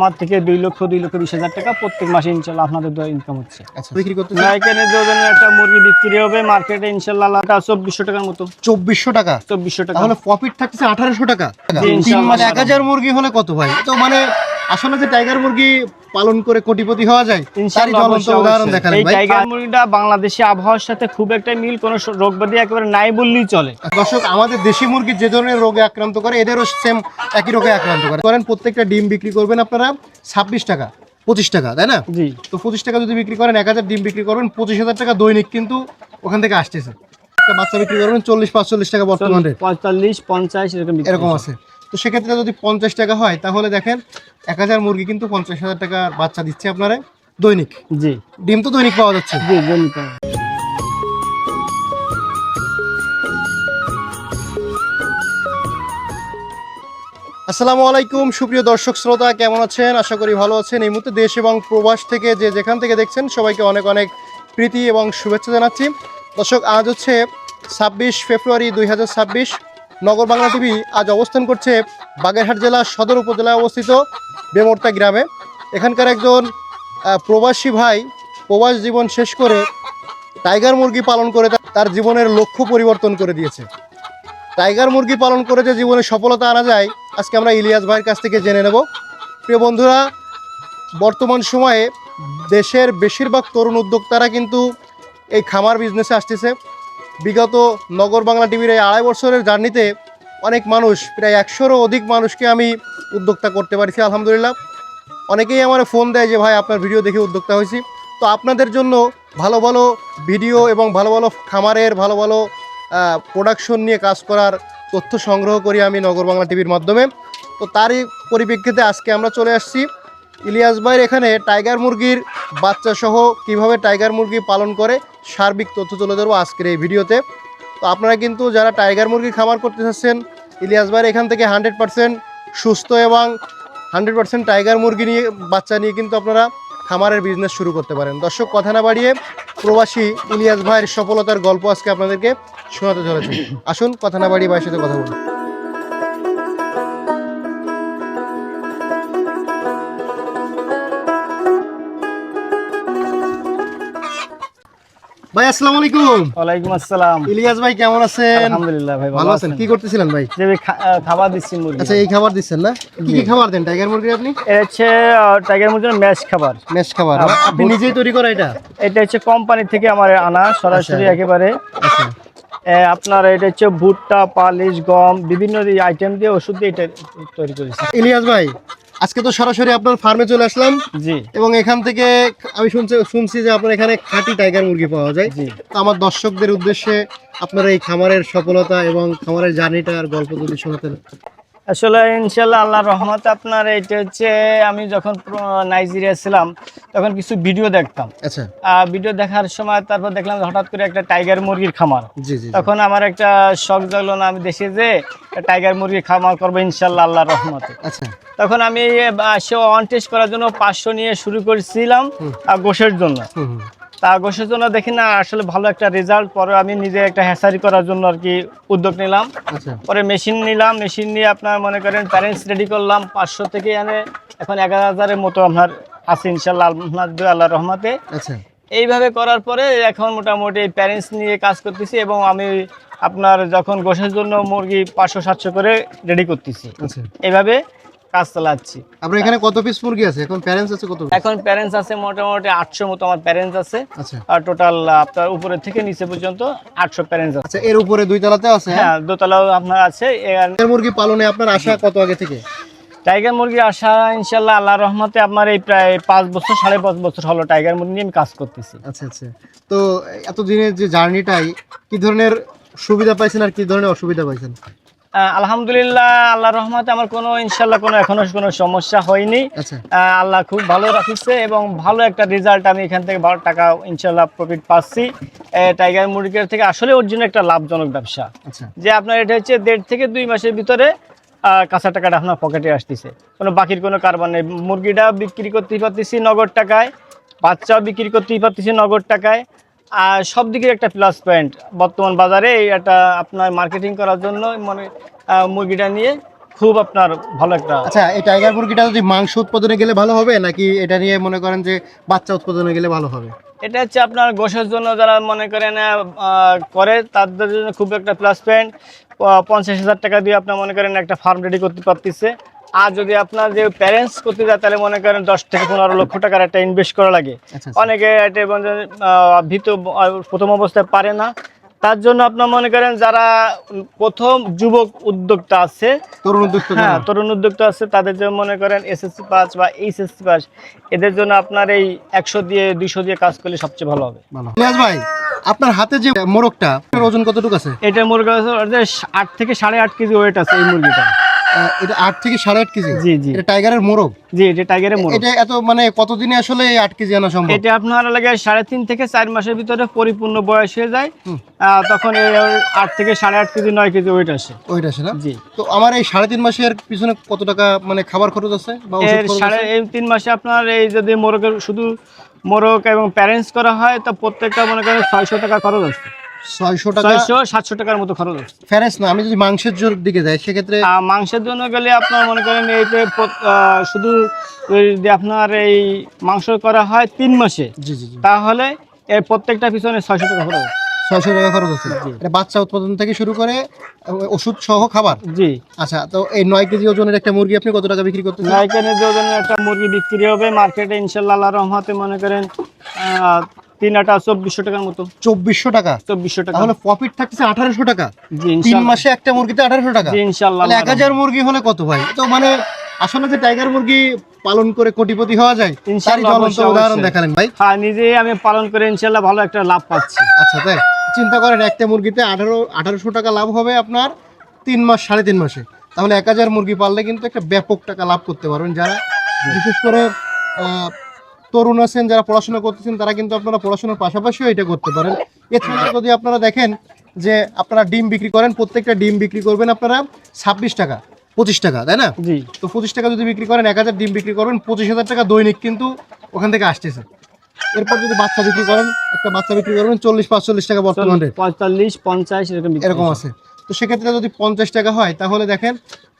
আমার থেকে 2,20,000 টাকা প্রত্যেক মাসে ইনশাল্লাহ আপনাদের দ্বারা ইনকাম হচ্ছে। আচ্ছা, বিক্রি করতে এখানে ওজনের একটা মুরগি বিক্রি হবে মার্কেটে ইনশাল্লাহ 2400 টাকার মতো। 2400 টাকা, 2400 টাকা। তাহলে প্রফিট থাকছে 1800 টাকা। জি, ইনশাআল্লাহ। 1000 মুরগি হলে কত ভাই? তো মানে আসলে যে টাইগার মুরগি পালন করে কোটিপতি হওয়া যায় তারই ইনশাআল্লাহ জ্বলন্ত উদাহরণ দেখালেন এই ভাই। টাইগার মুরগিটা বাংলাদেশি আবহাওয়ার সাথে খুব একটা মিল, কোনো রোগ ব্যাধি একেবারে নাই বললেই চলে। দর্শক, আমাদের দেশি মুরগি যে ধরনের রোগে আক্রান্ত করে এদেরও সেম একই রোগে আক্রান্ত করে। করেন প্রত্যেকটা ডিম বিক্রি করবেন আপনারা 26 টাকা 25 টাকা, তাই না? জি। তো 25 টাকা যদি বিক্রি করেন, 1000 ডিম বিক্রি করবেন, 25,000 টাকা দৈনিক কিন্তু ওখান থেকে আসতেছে। একটা বাচ্চা বিক্রি করবেন 40-45 টাকা বর্তমান রেট, 45-50 এরকম আছে। তো সেক্ষেত্রে যদি 50 টাকা হয় তাহলে দেখেন 1000 মুরগি কিন্তু 50,000 টাকার বাচ্চা দিচ্ছে আপনারা দৈনিক। জি ডিম তো দৈনিক পাওয়া যাচ্ছে। জি জন্য। আসসালামু আলাইকুম সুপ্রিয় দর্শক শ্রোতা, কেমন আছেন? আশা করি ভালো আছেন। এই মুহূর্তে দেশ এবং প্রবাস থেকে যে যেখান থেকে দেখছেন সবাইকে অনেক অনেক প্রীতি এবং শুভেচ্ছা জানাচ্ছি। দর্শক, আজ হচ্ছে 26 ফেব্রুয়ারি 2026। নগর বাংলা টিভি আজ অবস্থান করছে বাগেরহাট জেলার সদর উপজেলায় অবস্থিত বেমর্তা গ্রামে। এখানকার একজন প্রবাসী ভাই প্রবাস জীবন শেষ করে টাইগার মুরগি পালন করে তার জীবনের লক্ষ্য পরিবর্তন করে দিয়েছে। টাইগার মুরগি পালন করে যে জীবনে সফলতা আনা যায়, আজকে আমরা ইলিয়াস ভাইয়ের কাছ থেকে জেনে নেব। প্রিয় বন্ধুরা, বর্তমান সময়ে দেশের বেশিরভাগ তরুণ উদ্যোক্তারা কিন্তু এই খামার বিজনেসে আসতেছে। বিগত নগর বাংলা টিভির এই 2.5 বছরের জার্নিতে অনেক মানুষ, প্রায় 100-রও অধিক মানুষকে আমি উদ্যোক্তা করতে পারছি আলহামদুলিল্লাহ। অনেকেই আমার ফোন দেয় যে ভাই আপনার ভিডিও দেখে উদ্যোক্তা হয়েছি। তো আপনাদের জন্য ভালো ভালো ভিডিও এবং ভালো ভালো খামারের ভালো ভালো প্রোডাকশন নিয়ে কাজ করার তথ্য সংগ্রহ করি আমি নগর বাংলা টিভির মাধ্যমে। তো তারই পরিপ্রেক্ষিতে আজকে আমরা চলে আসছি ইলিয়াস ভাইয়ের এখানে টাইগার মুরগির বাচ্চা সহ কীভাবে টাইগার মুরগি পালন করে সার্বিক তথ্য তুলে ধরবো আজকের এই ভিডিওতে। তো আপনারা কিন্তু যারা টাইগার মুরগি খামার করতে চাচ্ছেন, ইলিয়াস ভাইয়ের এখান থেকে 100% সুস্থ এবং 100% টাইগার মুরগি নিয়ে বাচ্চা নিয়ে কিন্তু আপনারা খামারের বিজনেস শুরু করতে পারেন। দর্শক, কথা না বাড়িয়ে প্রবাসী ইলিয়াস ভাইয়ের সফলতার গল্প আজকে আপনাদেরকে শোনাতে চলেছি। আসুন কথা না বাড়িয়ে ভাইয়ের সাথে কথা বলুন। ভাই আসসালামু আলাইকুম। ওয়ালাইকুম আসসালাম। ইলিয়াস ভাই কেমন আছেন? আলহামদুলিল্লাহ ভাই ভালো আছেন। কি করতেছিলেন ভাই? যে খাবার দিচ্ছি মুরগি। আচ্ছা, এই খাবার দিচ্ছেন না? কি কি খাবার দেন টাইগার মুরগি আপনি? এটা হচ্ছে টাইগার মুরগির ম্যাশ খাবার। মেশ খাবার আপনি নিজেই তৈরি করা এটা? এটা হচ্ছে কোম্পানি থেকে আমার আনা সরাসরি একেবারে। আচ্ছা, আপনার এটা হচ্ছে ভুট্টা, পালিশ, গম, বিভিন্ন আইটেম দিয়ে ওষুধ দিয়ে এটা তৈরি করেছি। ইলিয়াস ভাই আজকে তো সরাসরি আপনার ফার্মে চলে আসলাম জি। এবং এখান থেকে আমি শুনছি যে আপনার এখানে খাঁটি টাইগার মুরগি পাওয়া যায়। জি। তো আমার দর্শকদের উদ্দেশ্যে আপনার এই খামারের সফলতা এবং খামারের জার্নিটার গল্প যদি শোনাতেন। আসলে ইনশাল্লাহ আল্লাহর রহমতে আপনার এটা হচ্ছে আমি যখন নাইজেরিয়া ছিলাম তখন কিছু ভিডিও দেখতাম। আচ্ছা, ভিডিও দেখার সময় তারপর দেখলাম হঠাৎ করে একটা টাইগার মুরগির খামার। জি জি। তখন আমার একটা শখ জাগলো না, আমি দেশে যে টাইগার মুরগির খামার করবো ইনশাল্লাহ আল্লাহর রহমতে। আচ্ছা, তখন আমি অন টেস্ট করার জন্য 500 নিয়ে শুরু করেছিলাম গোশের জন্য। তা গোশের জন্য দেখি না আসলে ভালো একটা রেজাল্ট। পরে আমি নিজে একটা হ্যাচারি করার জন্য আর কি উদ্যোগ নিলাম। আচ্ছা, পরে মেশিন নিলাম, মেশিন নিয়ে আপনার মনে করেন প্যারেন্টস রেডি করলাম 500 থেকে এনে এখন 11,000-এর মতো আপনার আছে ইনশাল্লাহ আল্লাহর রহমতে। আচ্ছা, এইভাবে করার পরে এখন মোটামুটি প্যারেন্টস নিয়ে কাজ করতেছি এবং আমি আপনার যখন গোশের জন্য মুরগি 500-700 করে রেডি করতেছি। আচ্ছা। এইভাবে কাজ চালাচ্ছি। আপনার এখানে কত পিস মুরগি আছে এখন? প্যারেন্টস আছে কত? এখন প্যারেন্টস আছে মোটামুটি 800 মতো আমার প্যারেন্টস আছে। আচ্ছা, আর টোটাল আপনার উপরে থেকে নিচে পর্যন্ত 800 প্যারেন্টস আছে। আচ্ছা, এর উপরে 2 তলাতে আছে? হ্যাঁ, দোতলাও আপনার আছে। টাইগার মুরগি পালনে আপনার আশা কত আগে থেকে? টাইগার মুরগি আসা ইনশাল্লাহ আল্লাহর রহমতে আপনার এই প্রায় 5 বছর 5.5 বছর হলো টাইগার মুরগি নিয়ে আমি কাজ করতেছি। আচ্ছা, আচ্ছা। তো এতদিনের যে জার্নিটাই কি ধরনের সুবিধা পাইছেন আর কি ধরনের অসুবিধা পাইছেন? আলহামদুলিল্লাহ আল্লাহর রহমতে আমার কোনো ইনশাল্লাহ এখনো কোনো সমস্যা হয়নি। আচ্ছা, আল্লাহ খুব ভালো রাখিছে এবং ভালো একটা রেজাল্ট আমি এখান থেকে 12 টাকা ইনশাল্লাহ প্রফিট পাচ্ছি। টাইগার মুরগির থেকে আসলে ওর জন্য একটা লাভজনক ব্যবসা। আচ্ছা, যে আপনার এটা হচ্ছে 1.5 থেকে 2 মাসের ভিতরে কাঁচা টাকাটা আপনার পকেটে আসতেছে, কোনো বাকির কোনো কারবার নেই। মুরগিটা বিক্রি করতেই পারতেছি নগদ টাকায়, বাচ্চাও বিক্রি করতেই পারতেছি নগদ টাকায়। আর সব দিকের একটা প্লাস পয়েন্ট বর্তমান বাজারে এটা আপনার মার্কেটিং করার জন্য মুরগিটা নিয়ে খুব আপনার ভালো একটা। আচ্ছা, এই টাইগার মুরগিটা যদি মাংস উৎপাদনে গেলে ভালো হবে, নাকি এটা নিয়ে মনে করেন যে বাচ্চা উৎপাদনে গেলে ভালো হবে? এটা হচ্ছে আপনার গোশের জন্য যারা মনে করেন করে তাদের জন্য খুব একটা প্লাস পয়েন্ট। 50,000 টাকা দিয়ে আপনার মনে করেন একটা ফার্ম রেডি করতে পারতেছে। আর যদি আপনার যে প্যারেন্টস করতে যায় তাহলে মনে করেন 10 থেকে 15 লক্ষ টাকার একটা ইনভেস্ট করা লাগে। আচ্ছা, অনেকে এটা ভীত প্রথম অবস্থায় পারে না। তার জন্য আপনার মনে করেন যারা প্রথম যুবক উদ্যোক্তা আছে, তরুণ উদ্যোক্তা, হ্যাঁ তরুণ উদ্যোক্তা আছে, তাদের জন্য মনে করেন এসএসসি পাস বা এইচএসসি পাস, এদের জন্য আপনার এই 100 দিয়ে 200 দিয়ে কাজ করলে সবচেয়ে ভালো হবে। ইলিয়াস ভাই, আপনার হাতে যে মোরগটা, এর ওজন কতটুকু আছে? এটা মুরগি 8 থেকে 8.5 কেজি ওয়েট আছে এই মুরগিটা। এটা 8 থেকে 8.5 কেজি? জি জি, এটা টাইগারের মোরগ? জি এটা টাইগারের মুরগি। এটা এত মানে কতদিনে আসলে 8 কেজি আনা সম্ভব? এটা আপনার লাগে 3.5 থেকে 4 মাসের ভিতরে পরিপূর্ণ বয়স হয়ে যায়। তখন এই 8 থেকে 8.5 কেজি 9 কেজি ওয়েট আসে। ওয়েট আসে না? জি। তো আমার এই 3.5 মাসের পিছনে কত টাকা মানে খাবার খরচ আছে বা ওষুধ খরচ আছে? এই 3 মাসে আপনার এই যদি মোরগের শুধু মোরগ এবং প্যারেন্টস করা হয় তো প্রত্যেকটা মনে করেন 600 টাকা খরচ আছে। 600 টাকা? 600-700 টাকার মতো খরচ আছে। ফেরেস না, আমি যদি মাংসের দিকে যাই সেক্ষেত্রে? মাংসের জন্য গেলে আপনার মনে করেন এইতে শুধু যদি আপনার এই মাংস করা হয় 3 মাসে, জি জি জি, তাহলে এর প্রত্যেকটা পিছনে 600 টাকা খরচ আছে। 600 টাকা খরচ আছে। এটা বাচ্চা উৎপাদন থেকে শুরু করে ওষুধ সহ খাবার? জি। আচ্ছা, তো এই 9 কেজি ওজনের একটা মুরগি আপনি কত টাকা বিক্রি করতেছেন? নাইকেনের ওজনের একটা মুরগি বিক্রি হবে মার্কেটে ইনশাল্লাহ আল্লাহর রহমতে মনে করেন 3 আটা 2400 টাকার মতো। 2400 টাকা? 2400 টাকা। তাহলে প্রফিট থাকতেছে 1800 টাকা? জি 3 ইনশাল্লাহ। মাসে একটা মুরগিতে 1800 টাকা? জি ইনশাল্লাহ। তাহলে 1000 মুরগি হলে কত ভাই? তো মানে আসলে যে টাইগার মুরগি পালন করে কোটিপতি হওয়া যায় তারই ইনশাল্লাহ, জ্বলন্ত অবশ্যই, উদাহরণ অবশ্যই। দেখালেন ভাই। হ্যাঁ নিজেই আমি পালন করে ইনশাল্লাহ ভালো একটা লাভ পাচ্ছি। আচ্ছা, তাই চিন্তা করেন একটা মুরগিতে 1800 টাকা লাভ হবে আপনার 3 মাস 3.5 মাসে। তাহলে 1000 মুরগি পাললে কিন্তু একটা ব্যাপক টাকা লাভ করতে পারবেন। যারা বিশেষ করে তরুণ আছেন, যারা পড়াশোনা করতেছেন, তারা কিন্তু আপনারা পড়াশোনার পাশাপাশিও এটা করতে পারেন। এছাড়া যদি আপনারা দেখেন যে আপনারা ডিম বিক্রি করেন, প্রত্যেকটা ডিম বিক্রি করবেন আপনারা 26 টাকা 25 টাকা, তাই না? জি। তো 25 টাকা যদি বিক্রি করেন, 1000 ডিম বিক্রি করবেন, 25,000 টাকা দৈনিক কিন্তু ওখান থেকে আসতেছে। এরপর যদি বাচ্চা বিক্রি করেন, একটা বাচ্চা বিক্রি করবেন 40-45 টাকা বর্তমান রেট, 45-50 এরকম আছে। তো সেক্ষেত্রে যদি 50 টাকা হয় তাহলে দেখেন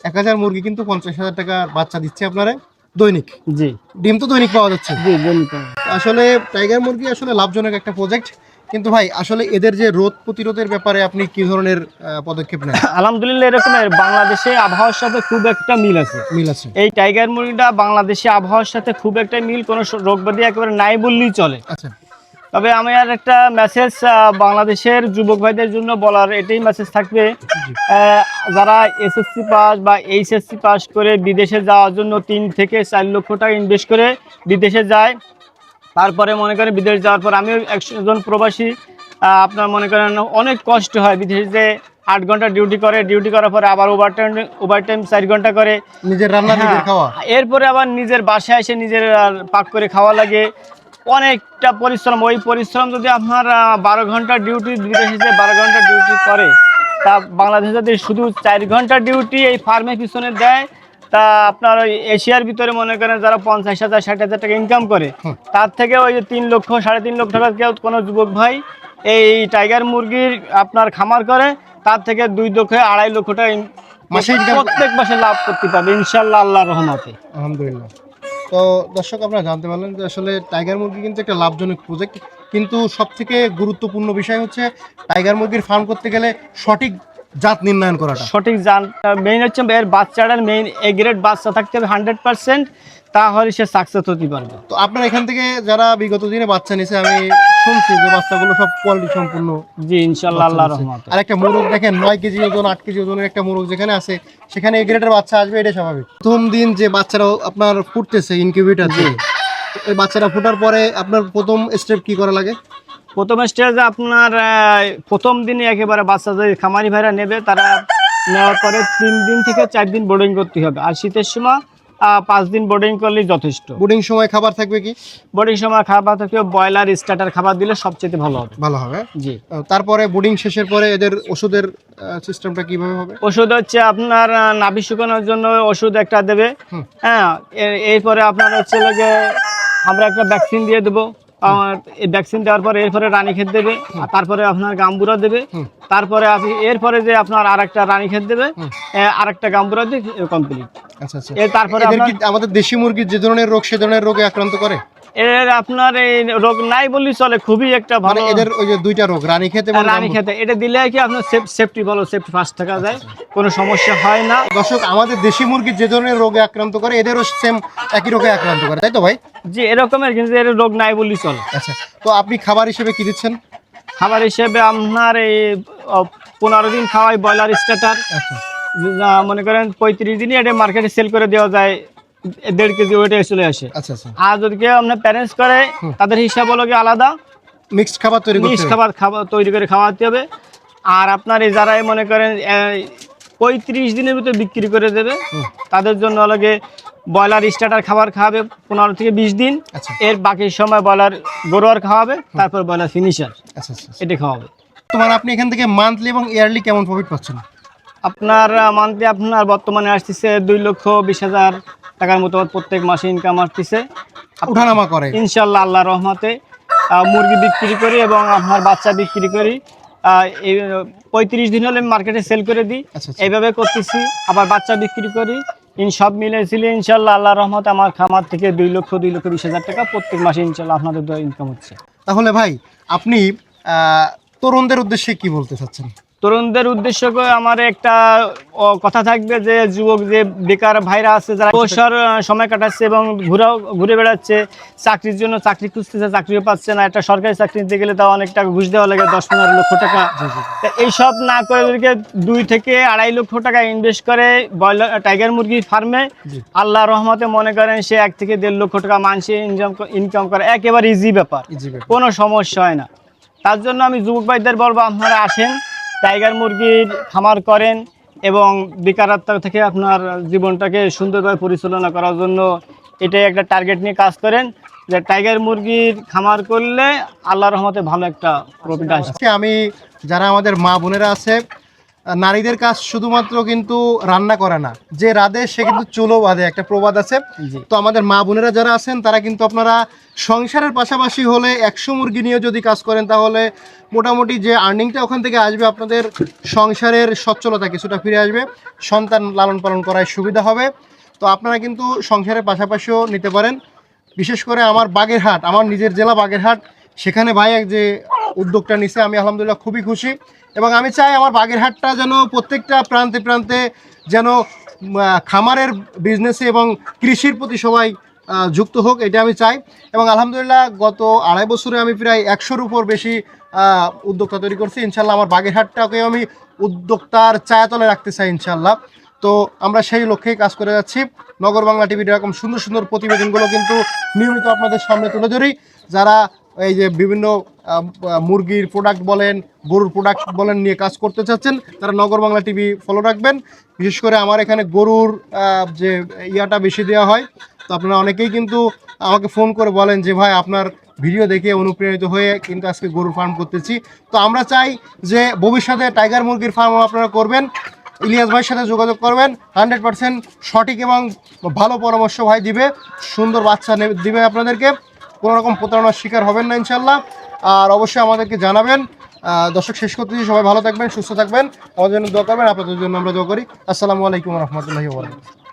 1000 মুরগি কিন্তু 50,000 টাকা বাচ্চা দিচ্ছে আপনারা দৈনিক। জি ডিম তো দৈনিক পাওয়া যাচ্ছে। জি দৈনিক। আসলে টাইগার মুরগি আসলে লাভজনক একটা প্রজেক্ট। কিন্তু ভাই আসলে এদের যে রোগ প্রতিরোধের ব্যাপারে আপনি কি ধরনের পদক্ষেপ নেন? আলহামদুলিল্লাহ এরকমের বাংলাদেশে আবহাওয়ার সাথে খুব একটা মিল আছে। মিল আছে? এই টাইগার মুরগিটা বাংলাদেশে আবহাওয়ার সাথে খুব একটা মিল, কোনো রোগ ব্যাধি একেবারে নাই বললেই চলে। আচ্ছা, তবে আমি আর একটা মেসেজ বাংলাদেশের যুবক ভাইদের জন্য বলার এটাই মেসেজ থাকবে, যারা এসএসসি পাস বা এইচএসসি পাস করে বিদেশে যাওয়ার জন্য 3 থেকে 4 লক্ষ টাকা ইনভেস্ট করে বিদেশে যায়। তারপরে মনে করেন বিদেশ যাওয়ার পর আমিও একজন প্রবাসী, আপনার মনে করেন অনেক কষ্ট হয় বিদেশে যে 8 ঘন্টা ডিউটি করে, ডিউটি করার পরে আবার ওভারটাইম 4 ঘন্টা করে, নিজের রান্না নিজের খাওয়া, এরপরে আবার নিজের বাসায় এসে নিজের পাক করে খাওয়া লাগে, অনেকটা পরিশ্রম। ওই পরিশ্রম যদি আপনার 12 ঘন্টা ডিউটি বিদেশে যে 12 ঘন্টা ডিউটি করে, তা বাংলাদেশে যদি শুধু 4 ঘন্টা ডিউটি এই ফার্মের পিছনে দেয়, তা আপনার ওই এশিয়ার ভিতরে মনে করেন যারা 50,000-60,000 টাকা ইনকাম করে, তার থেকে ওই যে 3 লক্ষ 3.5 লক্ষ টাকা কেউ কোনো যুবক ভাই এই টাইগার মুরগির আপনার খামার করে, তার থেকে 2 লক্ষ 2.5 লক্ষ টাকা মাসে প্রত্যেক মাসে লাভ করতে পারবে ইনশাল্লাহ আল্লাহর রহমতে। আলহামদুলিল্লাহ। তো দর্শক, আপনারা জানতে পারলেন যে আসলে টাইগার মুরগি কিন্তু একটা লাভজনক প্রজেক্ট। কিন্তু সবথেকে গুরুত্বপূর্ণ বিষয় হচ্ছে টাইগার মুরগির ফার্ম করতে গেলে সঠিক জাত নির্ণয়ন করাটা। সঠিক জাত মেইন হচ্ছে এর বাচ্চাটার মেইন এ গ্রেড বাচ্চা থাকতে হবে 100%, তাহলে সে সাকসেস হতে পারবে। তো আপনার এখান থেকে যারা বিগত দিনে বাচ্চা নিছে, আমি শুনছি যে বাচ্চাগুলো সব কোয়ালিটি সম্পূর্ণ। জি ইনশাআল্লাহ আল্লাহর রহমতে। আর একটা মোরগ দেখেন 9 কেজি ওজন 8 কেজি ওজনের একটা মোরগ যেখানে আছে সেখানে এ গ্রেডের বাচ্চা আসবে, এটা স্বাভাবিক। প্রথম দিন যে বাচ্চারা আপনার ফুটতেছে ইনকিউবেটর দিয়ে, এই বাচ্চারা ফোটার পরে আপনার প্রথম স্টেপ কি করা লাগে? প্রথম স্টেজে আপনার প্রথম দিনে একেবারে বাচ্চা যে খামারি ভাইরা নেবে, তারা নেওয়ার পরে 3 দিন থেকে 4 দিন বোর্ডিং করতে হবে। আর শীতের সময় 5 দিন বোর্ডিং করলেই যথেষ্ট। বোর্ডিং সময় খাবার থাকবে কি? বোর্ডিং সময় খাবার থাকবে ব্রয়লার স্টার্টার খাবার দিলে সবচেয়ে ভালো হবে। ভালো হবে। জি। তারপরে বোর্ডিং শেষের পরে এদের ওষুধের সিস্টেমটা কিভাবে হবে? ওষুধ হচ্ছে আপনার নাভি শুকানোর জন্য ওষুধ একটা দেবে। হ্যাঁ, এরপরে আপনার হচ্ছে লাগে আমরা একটা ভ্যাকসিন দিয়ে দেবো। এই ভ্যাকসিন দেওয়ার পরে এরপরে রানীক্ষেত দেবে, আর তারপরে আপনার গাম্বুরা দেবে, তারপরে আপনি এরপরে যে আপনার আরেকটা রানীক্ষেত দেবে, আরেকটা গাম্বুরা দিয়ে কমপ্লিট। আচ্ছা আচ্ছা। এর তারপরে এদের কি আমাদের দেশি মুরগির যে ধরনের রোগ সে ধরনের রোগে আক্রান্ত করে? এর আপনার এই রোগ নাই বললেই চলে, খুবই একটা মানে ভালো। এদের ওই যে দুইটা রোগ রানীক্ষেত এবং রানীক্ষেতে এটা দিলে কি আপনার সেফটি ভালো, সেফটি ফার্স্ট থাকা যায়, কোনো সমস্যা হয় না। দর্শক, আমাদের দেশি মুরগির যে ধরনের রোগে আক্রান্ত করে এদেরও সেম একই রোগে আক্রান্ত করে, তাই তো ভাই? যে এরকমের, কিন্তু এর রোগ নাই বললেই চলে। আচ্ছা, তো আপনি খাবার হিসেবে কি দিচ্ছেন? খাবার হিসেবে আপনার এই 15 দিন খাওয়াই ব্রয়লার স্টার্টার। আচ্ছা মনে করেন 35 দিনই এটা মার্কেটে সেল করে দেওয়া যায়, 1.5 কেজি ওয়েটে চলে আসে। আচ্ছা আচ্ছা। আর যদি কেউ আপনার প্যারেন্টস করে তাদের হিসাব হলো কি আলাদা, মিক্সড খাবার তৈরি করতে মিক্স হবে। খাবার তৈরি করে খাওয়াতে হবে। আর আপনার এই যারা মনে করেন 35 দিনের ভিতরে বিক্রি করে দেবে, তাদের জন্য হলো গিয়ে ব্রয়লার স্টার্টার খাবার খাওয়াবে 15 থেকে 20 দিন। আচ্ছা এর বাকি সময় ব্রয়লার গরুয়ার খাওয়াবে, তারপর ব্রয়লার ফিনিশার আচ্ছা আচ্ছা। এটা খাওয়াবে। তোমার আপনি এখান থেকে মান্থলি এবং ইয়ারলি কেমন প্রফিট পাচ্ছেন? আপনার মান্থলি আপনার বর্তমানে আসতেছে 2,20,000 টাকার মতো প্রত্যেক মাসে ইনকাম আসতেছে। উঠানামা করে ইনশাল্লাহ আল্লাহর রহমতে মুরগি বিক্রি করি এবং আপনার বাচ্চা বিক্রি করি। এই 35 দিন হলে মার্কেটে সেল করে দিই, আচ্ছা আচ্ছা। এইভাবে করতেছি। আবার বাচ্চা বিক্রি করি, সব মিলেছিল ইনশাল্লাহ আল্লাহর রহমতে আমার খামার থেকে 2,20,000 টাকা প্রত্যেক মাসে ইনশাল্লাহ আপনাদের দ্বারা ইনকাম হচ্ছে। তাহলে ভাই, আপনি তরুণদের উদ্দেশ্যে কি বলতে চাচ্ছেন? তরুণদের উদ্দেশ্য করে আমার একটা কথা থাকবে যে যুবক যে বেকার ভাইরা আছে, যারা অবসর সময় কাটাচ্ছে এবং ঘুরে বেড়াচ্ছে, চাকরির জন্য চাকরি খুঁজতেছে, চাকরিও পাচ্ছে না। একটা সরকারি চাকরি নিতে গেলে তাও অনেক টাকা ঘুষ দেওয়া লাগে, 10-15 লক্ষ টাকা। তা এইসব না করে ওদেরকে 2 থেকে 2.5 লক্ষ টাকা ইনভেস্ট করে ব্রয়লার টাইগার মুরগির ফার্মে, আল্লাহ রহমতে মনে করেন সে 1 থেকে 1.5 লক্ষ টাকা মাসে ইনকাম করে, একেবারে ইজি ব্যাপার, কোনো সমস্যা হয় না। তার জন্য আমি যুবক ভাইদের বলবো, আপনারা আসেন, টাইগার মুরগির খামার করেন এবং বেকারত্ব থেকে আপনার জীবনটাকে সুন্দরভাবে পরিচালনা করার জন্য এটাই একটা টার্গেট নিয়ে কাজ করেন, যে টাইগার মুরগির খামার করলে আল্লাহর রহমতে ভালো একটা প্রফিট আসে। আজকে আমি যারা আমাদের মা বোনেরা আছে, নারীদের কাজ শুধুমাত্র কিন্তু রান্না করে না, যে রাঁধে সে কিন্তু চুলো বাঁধে, একটা প্রবাদ আছে। জি। তো আমাদের মা বোনেরা যারা আছেন তারা কিন্তু আপনারা সংসারের পাশাপাশি হলে 100 মুরগি নিয়ে যদি কাজ করেন, তাহলে মোটামুটি যে আর্নিংটা ওখান থেকে আসবে, আপনাদের সংসারের সচ্ছলতা কিছুটা ফিরে আসবে, সন্তান লালন পালন করায় সুবিধা হবে। তো আপনারা কিন্তু সংসারের পাশাপাশিও নিতে পারেন। বিশেষ করে আমার বাগেরহাট, আমার নিজের জেলা বাগেরহাট, সেখানে ভাই এক যে উদ্যোগটা নিছে, আমি আলহামদুলিল্লাহ খুবই খুশি। এবং আমি চাই আমার বাগেরহাটটা যেন প্রত্যেকটা প্রান্তে প্রান্তে যেন খামারের বিজনেসে এবং কৃষির প্রতি সবাই যুক্ত হোক, এটা আমি চাই। এবং আলহামদুলিল্লাহ গত 2.5 বছরে আমি প্রায় 100-র উপর বেশি উদ্যোক্তা তৈরি করছি। ইনশাল্লাহ আমার বাগেরহাটটাকে আমি উদ্যোক্তার ছায়াতলে রাখতে চাই ইনশাল্লাহ। তো আমরা সেই লক্ষ্যেই কাজ করে যাচ্ছি। নগর বাংলা টিভির এরকম সুন্দর সুন্দর প্রতিবেদনগুলো কিন্তু নিয়মিত আপনাদের সামনে তুলে ধরি। যারা এই যে বিভিন্ন মুরগির প্রোডাক্ট বলেন, গরুর প্রোডাক্ট বলেন নিয়ে কাজ করতে চাচ্ছেন, তারা নগর বাংলা টিভি ফলো রাখবেন। বিশেষ করে আমার এখানে গরুর যে ইয়াটা বেশি দেওয়া হয়, তো আপনারা অনেকেই কিন্তু আমাকে ফোন করে বলেন যে ভাই আপনার ভিডিও দেখে অনুপ্রাণিত হয়ে কিন্তু আজকে গরুর ফার্ম করতেছি। তো আমরা চাই যে ভবিষ্যতে টাইগার মুরগির ফার্মও আপনারা করবেন। ইলিয়াস ভাইয়ের সাথে যোগাযোগ করবেন, 100% সঠিক এবং ভালো পরামর্শ ভাই দিবে, সুন্দর বাচ্চা দিবে আপনাদেরকে, কোনো রকম প্রতারণার শিকার হবেন না ইনশাল্লাহ। আর অবশ্যই আমাদেরকে জানাবেন। দর্শক, শেষ করতেছি, সবাই ভালো থাকবেন, সুস্থ থাকবেন, আমাদের জন্য দোয়া করবেন, আপনাদের জন্য আমরা দোয়া করি। আসসালামু আলাইকুম রহমতুল্লাহি ওয়া বারাকাতুহু।